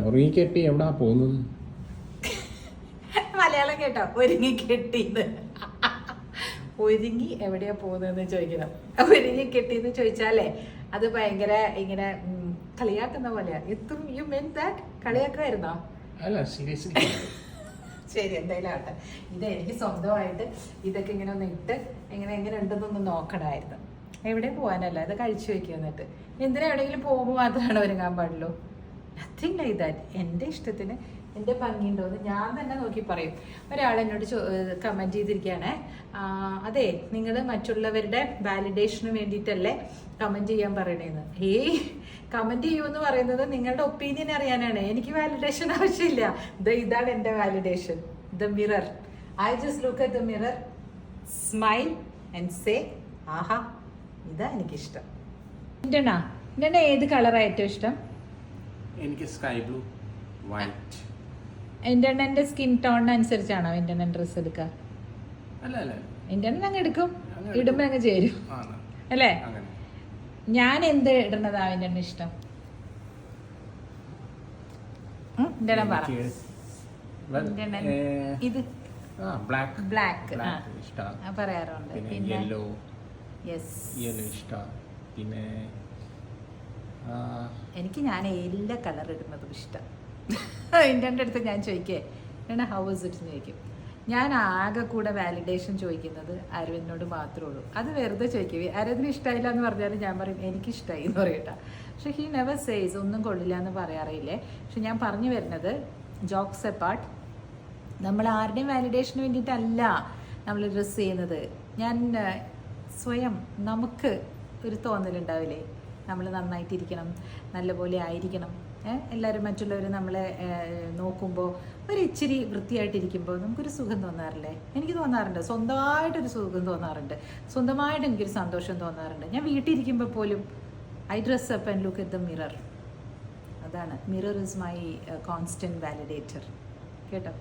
ഉറങ്ങിക്കെട്ടി എവിടാ പോകുന്നത്? മലയാളം കേട്ടോ, ഒരുങ്ങി കെട്ടിന്ന്. ഒരുങ്ങി എവിടെയാ പോകുന്നതെന്ന് ചോദിക്കണം. ഒരുങ്ങി കെട്ടിന്ന് ചോദിച്ചാലേ അത് ഭയങ്കര ഇങ്ങനെ കളിയാക്കുന്ന പോലെയാ. എത്തും യു മീൻ ദാറ്റ് കളിയാക്കുമായിരുന്നോ? അല്ല, സീരിയസ്ലി. ശരി, എന്തായാലും ആട്ടെ. ഇത് എനിക്ക് സ്വന്തമായിട്ട് ഇതൊക്കെ ഇങ്ങനെ ഒന്ന് ഇട്ട് എങ്ങനെ ഉണ്ടെന്നൊന്ന് നോക്കണമായിരുന്നു. എവിടെ പോകാനല്ല, ഇത് കഴിച്ചു വെക്കുക. എന്നിട്ട് എന്തിനാ എവിടെയെങ്കിലും പോകുമ്പോൾ മാത്രമാണ് ഒരുങ്ങാൻ പാടുള്ളൂ. Nothing like that. എൻ്റെ ഇഷ്ടത്തിന് എൻ്റെ ഭംഗിയുണ്ടോ എന്ന് ഞാൻ തന്നെ നോക്കി പറയും. ഒരാൾ എന്നോട് കമൻറ്റ് ചെയ്തിരിക്കുകയാണ്, അതെ നിങ്ങൾ മറ്റുള്ളവരുടെ വാലിഡേഷന് വേണ്ടിയിട്ടല്ലേ കമൻറ്റ് ചെയ്യാൻ പറയണേന്ന്. കമൻറ്റ് ചെയ്യുമെന്ന് പറയുന്നത് നിങ്ങളുടെ ഒപ്പീനിയൻ അറിയാനാണ്. എനിക്ക് വാലിഡേഷൻ ആവശ്യമില്ല. ഇതാണ് എൻ്റെ validation. The mirror. I just look at the mirror, smile and say ആഹാ, ഇതാ എനിക്കിഷ്ടം. എൻ്റെ ഏത് കളറാണ് ഏറ്റവും ഇഷ്ടം? എനിക്ക് സ്കൈ ബ്ലൂ, വൈറ്റ്. എൻ്റെ സ്കിൻ ടോണിനനുസരിച്ചാണോ എൻ്റെ ഡ്രസ്സ് എടുക്കുക? അല്ല, എൻ്റെ അങ്ങ് എടുക്കും, ഇടുമ്പോൾ അങ്ങ് ചേരും അല്ലേ? ഞാൻ എന്ത് ഇടുന്നതാ എൻ്റെ ഇഷ്ടം? ഇത് ബ്ലാക്ക് പറയാറുണ്ട്. പിന്നെ പിന്നെ എനിക്ക് ഞാൻ എല്ലാ കളർ ഇടുന്നതും ഇഷ്ടം. എൻ്റെ അടുത്ത് ഞാൻ ചോദിക്കേ ഹൗ വാസ് ഇറ്റ് എന്ന് ചോദിക്കും. ഞാൻ ആകെ കൂടെ വാലിഡേഷൻ ചോദിക്കുന്നത് അരവിന്ദിനോട് മാത്രമേ ഉള്ളൂ. അത് വെറുതെ ചോദിക്കും. അരവിന്ദിന് ഇഷ്ടമായില്ല എന്ന് പറഞ്ഞാലും ഞാൻ പറയും എനിക്കിഷ്ടമായി എന്ന് പറയട്ടാ. പക്ഷെ ഹി നെവർ സേസ് ഒന്നും കൊള്ളില്ല എന്ന് പറയാറില്ലേ. പക്ഷെ ഞാൻ പറഞ്ഞു വരുന്നത്, ജോക്സ് എപ്പാർട്ട്, നമ്മൾ ആരുടെയും വാലിഡേഷന് വേണ്ടിയിട്ടല്ല നമ്മൾ ഡ്രസ്സ് ചെയ്യുന്നത്. ഞാൻ സ്വയം നമുക്ക് ഒരു തോന്നലുണ്ടാവില്ലേ, നമ്മൾ നന്നായിട്ടിരിക്കണം, നല്ലപോലെ ആയിരിക്കണം. എല്ലാവരും മറ്റുള്ളവർ നമ്മളെ നോക്കുമ്പോൾ ഒരു ഇച്ചിരി വൃത്തിയായിട്ടിരിക്കുമ്പോൾ നമുക്കൊരു സുഖം തോന്നാറില്ലേ? എനിക്ക് തോന്നാറുണ്ട്, സ്വന്തമായിട്ടൊരു സുഖം തോന്നാറുണ്ട്, സ്വന്തമായിട്ട് എനിക്കൊരു സന്തോഷം തോന്നാറുണ്ട്. ഞാൻ വീട്ടിലിരിക്കുമ്പോൾ പോലും I dress up and look at the mirror. അതാണ്, mirror is my constant validator. കേട്ടോ?